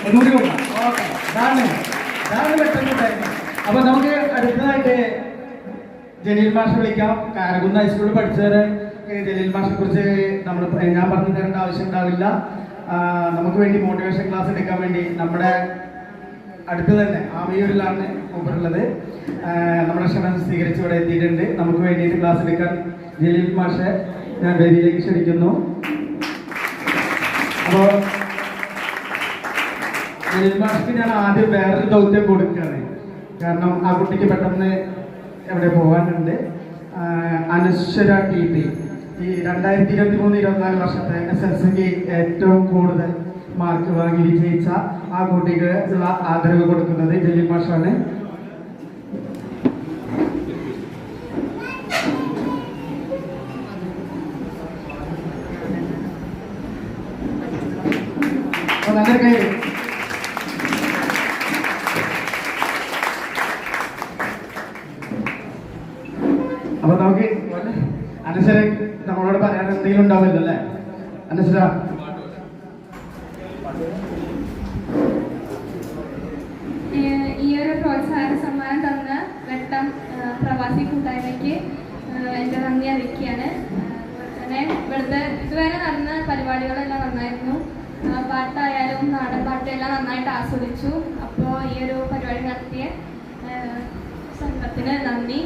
ഒന്നുകൂടി കൊടുക്കാം. ഓക്കെ, ഇതാണ് പെട്ടെന്നുണ്ടായിരുന്നു. അപ്പൊ നമുക്ക് അടുത്തതായിട്ട് ജലീൽ മാഷ് വിളിക്കാം. കാരകുന്ന് ഹൈസ്കൂളിൽ പഠിച്ചവരെ ജലീൽ മാഷിനെ കുറിച്ച് ഞാൻ പറഞ്ഞു തരേണ്ട ആവശ്യം ഉണ്ടാവില്ല. നമുക്ക് വേണ്ടി മോട്ടിവേഷൻ ക്ലാസ് എടുക്കാൻ വേണ്ടി നമ്മുടെ അടുത്ത് തന്നെ ആമയൂരിലാണ് മൂപ്പറുള്ളത്. നമ്മുടെ ക്ഷണം സ്വീകരിച്ച് ഇവിടെ എത്തിയിട്ടുണ്ട്. നമുക്ക് വേണ്ടിയിട്ട് ക്ലാസ് എടുക്കാൻ ജലീൽ മാഷെ ഞാൻ വേദിയിലേക്ക് ക്ഷണിക്കുന്നു. അപ്പോൾ ജലീൽ മാഷ്ക്ക് ഞാൻ ആദ്യം വേറൊരു ദൗത്യം കൊടുക്കുകയാണ്. കാരണം ആ കുട്ടിക്ക് പെട്ടെന്ന് എവിടെ പോകാനുണ്ട്. അനശ്വര TP ഈ 2023-24 വർഷത്തെ SSLC ഏറ്റവും കൂടുതൽ മാർക്ക് വാങ്ങി വിജയിച്ച ആ കുട്ടിക്ക് ഉള്ള ആദരവ് കൊടുക്കുന്നത് ജലീൽ മാഷാണ്. നല്ല കൈ. അപ്പൊ നമുക്ക് അനശ്വര നമ്മളോട് പറയാൻ എന്തെങ്കിലും ഉണ്ടാവില്ല അല്ലേ അനശ്വര? ഈ ഒരു പ്രോത്സാഹന സമ്മാനം തന്ന വെട്ടം പ്രവാസി കൂട്ടായ്മയ്ക്ക് എൻ്റെ നന്ദി അറിയിക്കുകയാണ്. അതുപോലെ ഇവിടുത്തെ ഇതുവരെ നടന്ന പരിപാടികളെല്ലാം നന്നായിരുന്നു. പാട്ടായാലും നാടൻ പാട്ടെല്ലാം നന്നായിട്ട് ആസ്വദിച്ചു. അപ്പോൾ ഈ ഒരു പരിപാടി നടത്തിയ സംഘത്തിന് നന്ദി.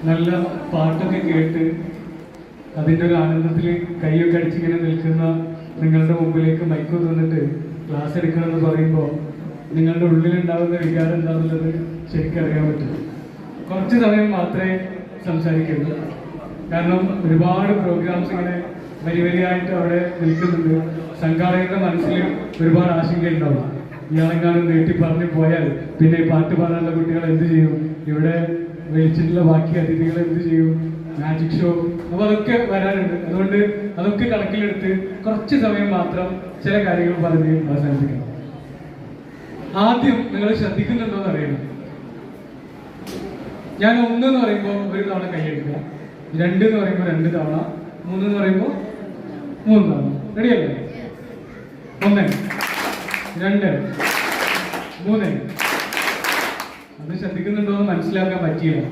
നല്ല പാട്ടൊക്കെ കേട്ട് അതിൻ്റെ ഒരു ആനന്ദത്തിൽ കൈയൊക്കെ അടിച്ചിങ്ങനെ നിൽക്കുന്ന നിങ്ങളുടെ മുമ്പിലേക്ക് മൈക്ക് തന്നിട്ട് ക്ലാസ് എടുക്കണമെന്ന് പറയുമ്പോൾ നിങ്ങളുടെ ഉള്ളിലുണ്ടാകുന്ന വികാരം എന്താണെന്നുള്ളത് ശരിക്കും അറിയാൻ പറ്റും. കുറച്ച് സമയം മാത്രമേ സംസാരിക്കുള്ളൂ. കാരണം ഒരുപാട് പ്രോഗ്രാംസ് ഇങ്ങനെ വരിയായിട്ട് അവിടെ നിൽക്കുന്നുണ്ട്. സംഘാടകരുടെ മനസ്സിൽ ഒരുപാട് ആശങ്കയുണ്ടാവും. ഇയാളെങ്ങാനും നീട്ടി പറഞ്ഞു പോയാൽ പിന്നെ പാട്ട് പാടാനുള്ള കുട്ടികൾ എന്ത് ചെയ്യും, ഇവിടെ വിളിച്ചിട്ടുള്ള ബാക്കി അതിഥികൾ എന്ത് ചെയ്യും, മാജിക് ഷോ, അപ്പോൾ അതൊക്കെ വരാനുണ്ട്. അതുകൊണ്ട് അതൊക്കെ കണക്കിലെടുത്ത് കുറച്ച് സമയം മാത്രം ചില കാര്യങ്ങൾ പറഞ്ഞ് അവസാനിപ്പിക്കണം. ആദ്യം നിങ്ങൾ ശ്രദ്ധിക്കുന്നുണ്ടോന്ന് അറിയണം. ഞാൻ 1 എന്ന് പറയുമ്പോൾ 1 തവണ കൈയ്യടിക്കുക, 2 എന്ന് പറയുമ്പോൾ 2 തവണ, 3 എന്ന് പറയുമ്പോൾ 3 തവണ. റെഡിയല്ലേ? 1, 2, 3. അത് ശ്രദ്ധിക്കുന്നുണ്ടോ എന്ന് മനസ്സിലാക്കാൻ പറ്റിയില്ല.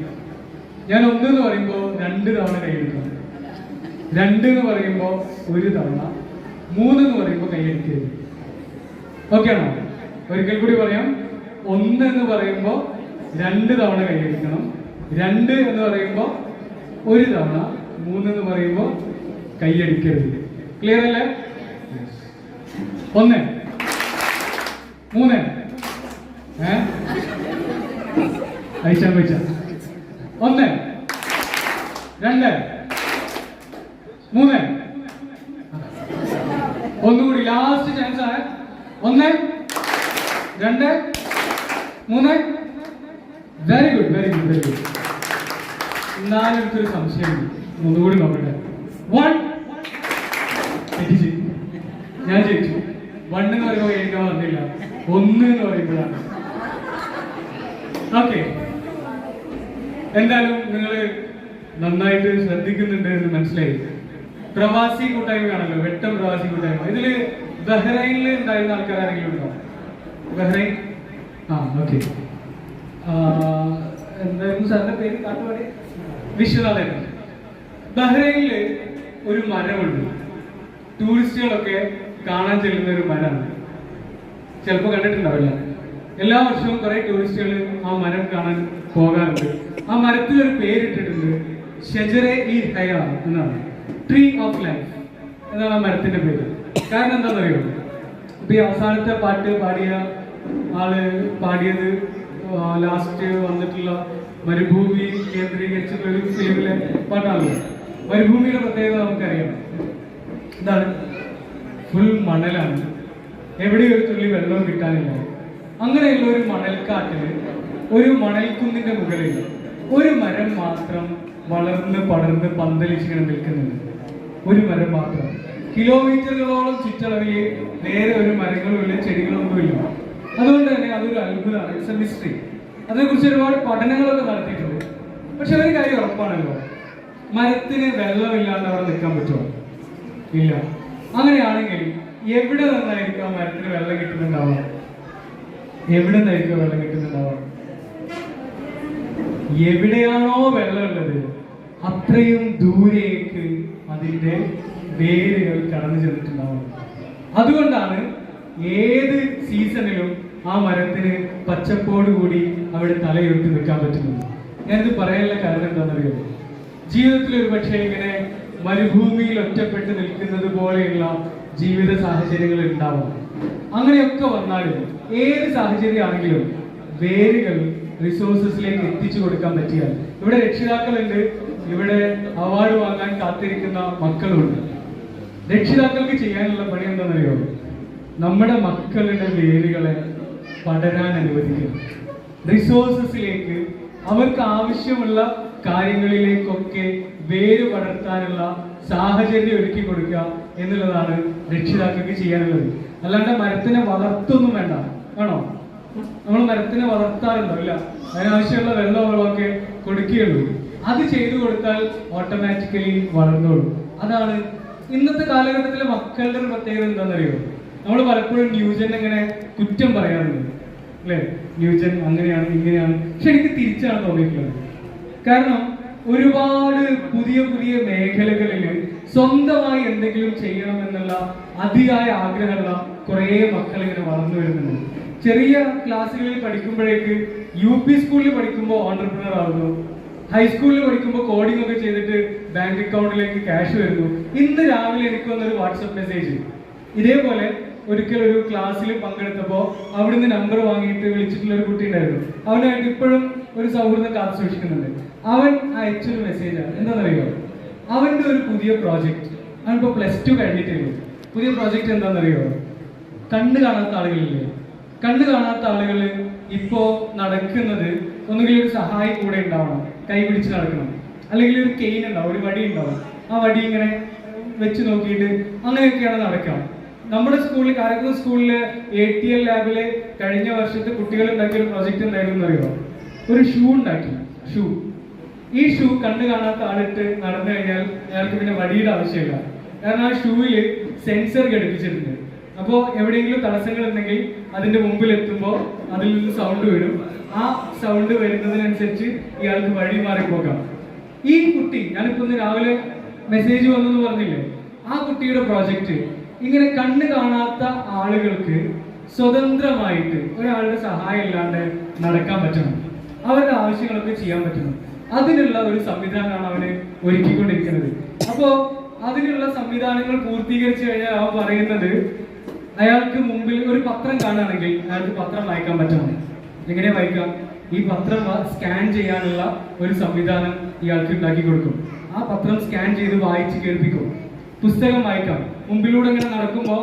ഞാൻ 1 എന്ന് പറയുമ്പോൾ 2 തവണ കൈയ്യടിക്കണം, 2 എന്ന് പറയുമ്പോൾ 1 തവണ, 3 എന്ന് പറയുമ്പോൾ കൈയ്യടിക്കരുത്. ഓക്കെ ആണോ? ഒരിക്കൽ കൂടി പറയാം. 1 എന്ന് പറയുമ്പോൾ 2 തവണ കൈയ്യടിക്കണം, 2 എന്ന് പറയുമ്പോൾ 1 തവണ, 3 എന്ന് പറയുമ്പോൾ കൈയ്യടിക്കരുത്. ക്ലിയർ അല്ലേ? 1, 3 അയച്ചാ 1, 2, 3. ഒന്നുകൂടി ലാസ്റ്റ് ചാൻസ് ആണ്. 1, 2, 3. Very good, very good, very good. എന്നാലും എനിക്കൊരു സംശയമുണ്ട്. ഒന്നുകൂടി നോക്കട്ടെ. 1 ഞാൻ ജയിച്ചു. 1 എന്ന് പറയുമ്പോൾ എനിക്ക് വന്നില്ല, 1 എന്ന് പറയുമ്പോഴാണ്. ഓക്കെ, എന്തായാലും നിങ്ങൾ നന്നായിട്ട് ശ്രദ്ധിക്കുന്നുണ്ട് എന്ന് മനസ്സിലായി. പ്രവാസി കൂട്ടായ്മയാണല്ലോ, വെട്ടം പ്രവാസി കൂട്ടായ്മ. ഇതില് ബഹ്റൈനിൽ ഉണ്ടായിരുന്ന ആൾക്കാർ ആരെങ്കിലും ഉണ്ടോ? ബഹ്റൈൻ? ഓക്കെ. എന്തായിരുന്നു സാറിന്റെ പേര്? കാട്ടുപാടി വിശ്വനാഥൻ. ബഹ്റൈനില് ഒരു മരമുണ്ട്. ടൂറിസ്റ്റുകളൊക്കെ കാണാൻ ചെല്ലുന്ന ഒരു മരമാണ്. ചിലപ്പോൾ കണ്ടിട്ടുണ്ടാവില്ല. എല്ലാ വർഷവും കുറെ ടൂറിസ്റ്റുകൾ ആ മരം കാണാൻ പോകാറുണ്ട്. ആ മരത്തിനൊരു പേരിട്ടിട്ടുണ്ട്, ഷജറെ-ഇ-ഹയ എന്നാണ്. ട്രീ ഓഫ് ലൈഫ് എന്നാണ് ആ മരത്തിന്റെ പേര്. കാരണം എന്താണെന്ന് അറിയോ? ഇപ്പൊ ഈ അവസാനത്തെ പാട്ട് പാടിയ ആള് പാടിയത് ലാസ്റ്റ് വന്നിട്ടുള്ള മരുഭൂമി കേന്ദ്രീകരിച്ചിട്ടുള്ള ഒരു ഫിലിമിലെ പാട്ടാണല്ലോ. മരുഭൂമിയുടെ പ്രത്യേകത നമുക്കറിയാം. എന്താണ്? ഫുൾ മണലാണ്, എവിടെയും ഒരു തുള്ളി വെള്ളവും കിട്ടാനില്ല. അങ്ങനെയുള്ള ഒരു മണൽക്കാട്ടില് ഒരു മണൽക്കുന്നിന്റെ മുകളിൽ ഒരു മരം മാത്രം വളർന്ന് പടർന്ന് പന്തലിച്ചിങ്ങനെ നിൽക്കുന്നുണ്ട്. ഒരു മരം മാത്രം. കിലോമീറ്ററുകളോളം ചുറ്റളവിൽ നേരെ ഒരു മരങ്ങളുമില്ല, ചെടികളൊന്നുമില്ല. അതുകൊണ്ട് തന്നെ അതൊരു അത്ഭുതമാണ്, ഇറ്റ്സ് എ മിസ്റ്ററി. അതിനെക്കുറിച്ച് ഒരുപാട് പഠനങ്ങളൊക്കെ നടത്തിയിട്ടുണ്ട്. പക്ഷെ ഒരു കാര്യം ഉറപ്പാണല്ലോ, മരത്തിന് വെള്ളമില്ലാണ്ട് അവിടെ നിൽക്കാൻ പറ്റുമോ? ഇല്ല. അങ്ങനെയാണെങ്കിൽ എവിടെ നിന്നായിരിക്കും ആ മരത്തിന് വെള്ളം കിട്ടുന്നുണ്ടാവുക? എവിടെ നിന്നായിരിക്കും വെള്ളം കിട്ടുന്നുണ്ടാവുക? എവിടെയാണോ വെള്ളമുള്ളത് അത്രയും ദൂരേക്ക് അതിന്റെ വേരുകൾ കടന്നു ചെന്നിട്ടുണ്ടാവും. അതുകൊണ്ടാണ് ഏത് സീസണിലും ആ മരത്തിന് പച്ചപ്പോടുകൂടി അവിടെ തലയുയർത്തി നിൽക്കാൻ പറ്റുന്നത്. ഞാനിത് പറയാനുള്ള കാരണം എന്താണെന്നറിയോ? ജീവിതത്തിൽ ഒരു പക്ഷേ ഇങ്ങനെ മരുഭൂമിയിൽ ഒറ്റപ്പെട്ട് നിൽക്കുന്നത് പോലെയുള്ള ജീവിത സാഹചര്യങ്ങൾ ഉണ്ടാവും. അങ്ങനെയൊക്കെ വന്നാലും ഏത് സാഹചര്യമാണെങ്കിലും വേരുകൾ റിസോഴ്സസിലേക്ക് എത്തിച്ചു കൊടുക്കാൻ പറ്റിയാൽ, ഇവിടെ രക്ഷിതാക്കളുണ്ട്, ഇവിടെ അവാർഡ് വാങ്ങാൻ കാത്തിരിക്കുന്ന മക്കളുണ്ട്. രക്ഷിതാക്കൾക്ക് ചെയ്യാനുള്ള പണി എന്താണെന്നറിയോ? നമ്മുടെ മക്കളുടെ വേരുകളെ പടരാൻ അനുവദിക്കുക. റിസോഴ്സസിലേക്ക്, അവർക്ക് ആവശ്യമുള്ള കാര്യങ്ങളിലേക്കൊക്കെ വേര് പടർത്താനുള്ള സാഹചര്യം ഒരുക്കി കൊടുക്കുക എന്നുള്ളതാണ് രക്ഷിതാക്കൾക്ക് ചെയ്യാനുള്ളത്. അല്ലാണ്ട് മരത്തിനെ വളർത്തൊന്നും വേണ്ട. ആണോ? നമ്മൾ മരത്തിനെ വളർത്താറുണ്ടോ? ഇല്ല. അതിനാവശ്യമുള്ള വെള്ളമൊക്കെ കൊടുക്കുകയുള്ളൂ. അത് ചെയ്തു കൊടുത്താൽ ഓട്ടോമാറ്റിക്കലി വളർന്നോളൂ. അതാണ് ഇന്നത്തെ കാലഘട്ടത്തിലെ മക്കളുടെ ഒരു പ്രത്യേകത. എന്താണെന്നറിയോ? നമ്മൾ പലപ്പോഴും ന്യൂജൻ ഇങ്ങനെ കുറ്റം പറയാറുണ്ട്, അല്ലേ? ന്യൂജൻ അങ്ങനെയാണ് ഇങ്ങനെയാണ്. പക്ഷെ എനിക്ക് തിരിച്ചാണ് തോന്നിയിട്ടുള്ളത്. കാരണം ഒരുപാട് പുതിയ പുതിയ മേഖലകളിൽ സ്വന്തമായി എന്തെങ്കിലും ചെയ്യണം എന്നുള്ള അതിയായ ആഗ്രഹമുള്ള കുറേ മക്കൾ ഇങ്ങനെ വളർന്നു വരുന്നുണ്ട്. ചെറിയ ക്ലാസ്സുകളിൽ പഠിക്കുമ്പോഴേക്ക് UP സ്കൂളിൽ പഠിക്കുമ്പോൾ ഓണ്ടർപ്രണർ ആവുന്നു, ഹൈസ്കൂളിൽ പഠിക്കുമ്പോൾ കോഡിംഗ് ഒക്കെ ചെയ്തിട്ട് ബാങ്ക് അക്കൗണ്ടിലേക്ക് ക്യാഷ് വരുന്നു. ഇന്ന് രാവിലെ എനിക്ക് വന്നൊരു വാട്സപ്പ് മെസ്സേജ്, ഇതേപോലെ ഒരിക്കൽ ഒരു ക്ലാസ്സിൽ പങ്കെടുത്തപ്പോൾ അവിടുന്ന് നമ്പർ വാങ്ങിയിട്ട് വിളിച്ചിട്ടുള്ള ഒരു കുട്ടി ഉണ്ടായിരുന്നു. അവനായിട്ട് ഇപ്പോഴും ഒരു സൗഹൃദം കാത്തു സൂക്ഷിക്കുന്നുണ്ട്. അവൻ അയച്ചൊരു മെസ്സേജാണ്. എന്താണെന്നറിയോ? അവന്റെ ഒരു പുതിയ പ്രോജക്റ്റ്, അവനിപ്പോൾ +2 കഴിഞ്ഞിട്ടുള്ളൂ. പുതിയ പ്രോജക്റ്റ് എന്താണെന്നറിയോ? കണ്ണ് കാണാത്ത ആളുകളില്ലേ? കണ്ണ് കാണാത്ത ആളുകൾ ഇപ്പോ നടക്കുന്നത് ഒന്നുകിൽ ഒരു സഹായി കൂടെ ഉണ്ടാവണം, കൈ പിടിച്ച് നടക്കണം, അല്ലെങ്കിൽ ഒരു കെയിൻ ഉണ്ടാവും, ഒരു വടി ഉണ്ടാവും. ആ വടി ഇങ്ങനെ വെച്ച് നോക്കിയിട്ട് അങ്ങനെയൊക്കെയാണ് നടക്കുക. നമ്മുടെ സ്കൂളിൽ, കാരക്കുളം സ്കൂളിലെ ATL ലാബില് കഴിഞ്ഞ വർഷത്തെ കുട്ടികൾ ഉണ്ടാക്കിയ ഒരു പ്രോജക്റ്റ് എന്തായിരുന്നു അറിയോ? ഒരു ഷൂ ഉണ്ടാക്കി. ഷൂ, ഈ ഷൂ കണ്ണ് കാണാത്ത ആളിട്ട് നടന്നു കഴിഞ്ഞാൽ അയാൾക്ക് പിന്നെ വടിയുടെ ആവശ്യമില്ല. കാരണം ആ ഷൂവിൽ സെൻസർ ഘടിപ്പിച്ചിട്ടുണ്ട്. അപ്പോൾ എവിടെയെങ്കിലും തടസ്സങ്ങൾ ഉണ്ടെങ്കിൽ അതിന്റെ മുമ്പിൽ എത്തുമ്പോൾ അതിൽ നിന്ന് സൗണ്ട് വരും. ആ സൗണ്ട് വരുന്നതിനനുസരിച്ച് ഇയാൾക്ക് വഴി മാറിപ്പോകാം. ഈ കുട്ടി, ഞാനിപ്പോ ഇന്ന് രാവിലെ മെസ്സേജ് വന്നെന്ന് പറഞ്ഞില്ലേ, ആ കുട്ടിയുടെ പ്രോജക്റ്റ് ഇങ്ങനെ കണ്ണ് കാണാത്ത ആളുകൾക്ക് സ്വതന്ത്രമായിട്ട് ഒരാളുടെ സഹായം ഇല്ലാണ്ട് നടക്കാൻ പറ്റണം, അവരുടെ ആവശ്യങ്ങളൊക്കെ ചെയ്യാൻ പറ്റണം. അതിനുള്ള ഒരു സംവിധാനമാണ് അവന് ഒരുക്കിക്കൊണ്ടിരിക്കുന്നത്. അപ്പോ അതിനുള്ള സംവിധാനങ്ങൾ പൂർത്തീകരിച്ചു കഴിഞ്ഞാൽ അവൻ പറയുന്നത്, അയാൾക്ക് മുമ്പിൽ ഒരു പത്രം കാണുകയാണെങ്കിൽ അയാൾക്ക് പത്രം വായിക്കാൻ പറ്റണം. എങ്ങനെ വായിക്കാം? ഈ പത്രം സ്കാൻ ചെയ്യാനുള്ള ഒരു സംവിധാനം ഇയാൾക്ക് ഉണ്ടാക്കി കൊടുക്കും. ആ പത്രം സ്കാൻ ചെയ്ത് വായിച്ച് കേൾപ്പിക്കും. പുസ്തകം വായിക്കാം. മുമ്പിലൂടെ ഇങ്ങനെ നടക്കുമ്പോൾ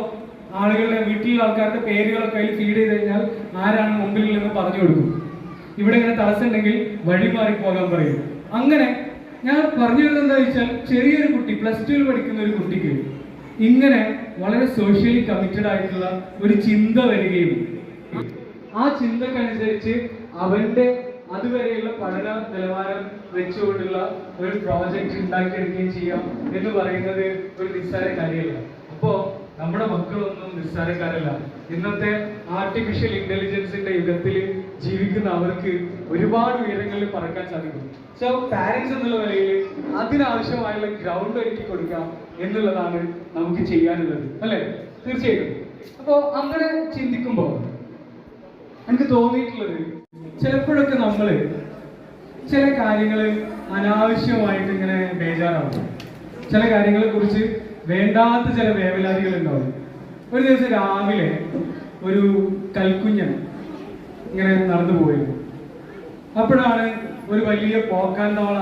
ആളുകളുടെ വീട്ടിലുള്ള ആൾക്കാരുടെ പേരുകളൊക്കെ അതിൽ ഫീഡ് ചെയ്ത് കഴിഞ്ഞാൽ ആരാണ് മുമ്പിലുള്ളതെന്ന് പറഞ്ഞു കൊടുക്കും. ഇവിടെ ഇങ്ങനെ തടസ്സം ഉണ്ടെങ്കിൽ വഴി മാറി പോകാൻ പറയും. അങ്ങനെ ഞാൻ പറഞ്ഞു വരുന്നത് എന്താ വെച്ചാൽ, ചെറിയൊരു കുട്ടി, +2 പഠിക്കുന്ന ഒരു കുട്ടിക്ക് ഇങ്ങനെ വളരെ സോഷ്യലി കമ്മിറ്റഡ് ആയിട്ടുള്ള ഒരു ചിന്ത വരികയും ആ ചിന്തക്കനുസരിച്ച് അവന്റെ അതുവരെയുള്ള പഠന നിലവാരം വെച്ചുകൊണ്ടുള്ള ഒരു പ്രോജക്റ്റ് ഉണ്ടാക്കിയെടുക്കുകയും ചെയ്യാം എന്ന് പറയുന്നത് ഒരു നിസ്സാര കാര്യമല്ല. അപ്പോ നമ്മുടെ മക്കളൊന്നും നിസ്സാരക്കാരല്ല. ഇന്നത്തെ ആർട്ടിഫിഷ്യൽ ഇന്റലിജൻസിന്റെ യുഗത്തിൽ ജീവിക്കുന്ന അവർക്ക് ഒരുപാട് ഉയരങ്ങളിൽ പറക്കാൻ സാധിക്കും. സോ പാരന്റ്സ് എന്നുള്ള നിലയിൽ അതിനാവശ്യമായുള്ള ഗ്രൗണ്ട് ഒരുക്കി കൊടുക്കാം എന്നുള്ളതാണ് നമുക്ക് ചെയ്യാനുള്ളത്, അല്ലെ? തീർച്ചയായിട്ടും. അപ്പോ അങ്ങനെ ചിന്തിക്കുമ്പോൾ എനിക്ക് തോന്നിയിട്ടുള്ളത്, ചിലപ്പോഴൊക്കെ നമ്മള് ചില കാര്യങ്ങൾ അനാവശ്യമായിട്ട് ഇങ്ങനെ ബേജാറാവും. ചില കാര്യങ്ങളെ കുറിച്ച് വേണ്ടാത്ത ചില വേവലാതികൾ ഉണ്ടാവും. ഒരു ദിവസം രാവിലെ ഒരു കൽക്കുഞ്ഞൻ ഇങ്ങനെ നടന്നു പോയിരുന്നു. അപ്പോഴാണ് ഒരു വലിയ പോക്കാന്തോള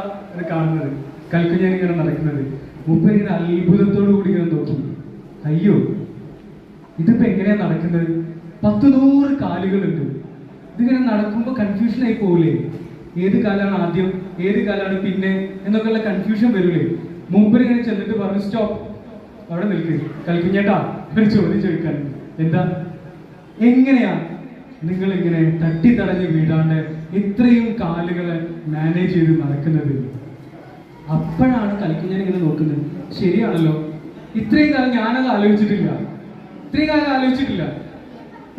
കാണുന്നത്. കൽക്കുഞ്ഞൻ ഇങ്ങനെ നടക്കുന്നത്. മുമ്പ് ഇങ്ങനെ അത്ഭുതത്തോടു കൂടി ഇങ്ങനെ നോക്കി, അയ്യോ ഇതിപ്പോ എങ്ങനെയാ നടക്കുന്നത്? 10-100 കാലുകളുണ്ട്. ഇതിങ്ങനെ നടക്കുമ്പോൾ കൺഫ്യൂഷൻ ആയി പോകില്ലേ? ഏത് കാലാണ് ആദ്യം, ഏത് കാലാണ് പിന്നെ എന്നൊക്കെയുള്ള കൺഫ്യൂഷൻ വരൂലേ? മൂപ്പര് ഇങ്ങനെ ചെന്നിട്ട് പറഞ്ഞു, സ്റ്റോപ്പ്, അവിടെ നിൽക്ക് കൽക്കുഞ്ഞേട്ടാ, ഒരു ചോദ്യം ചോദിക്കാൻ. എന്താ? എങ്ങനെയാ നിങ്ങൾ ഇങ്ങനെ തട്ടിത്തടഞ്ഞ് വീഴാണ്ട് ഇത്രയും കാലുകളെ മാനേജ് ചെയ്ത് നടക്കുന്നത്? അപ്പോഴാണ് കൽക്കുഞ്ഞൻ ഇങ്ങനെ നോക്കുന്നത്. ശരിയാണല്ലോ, ഇത്രയും കാലം ഞാനത് ആലോചിച്ചിട്ടില്ല,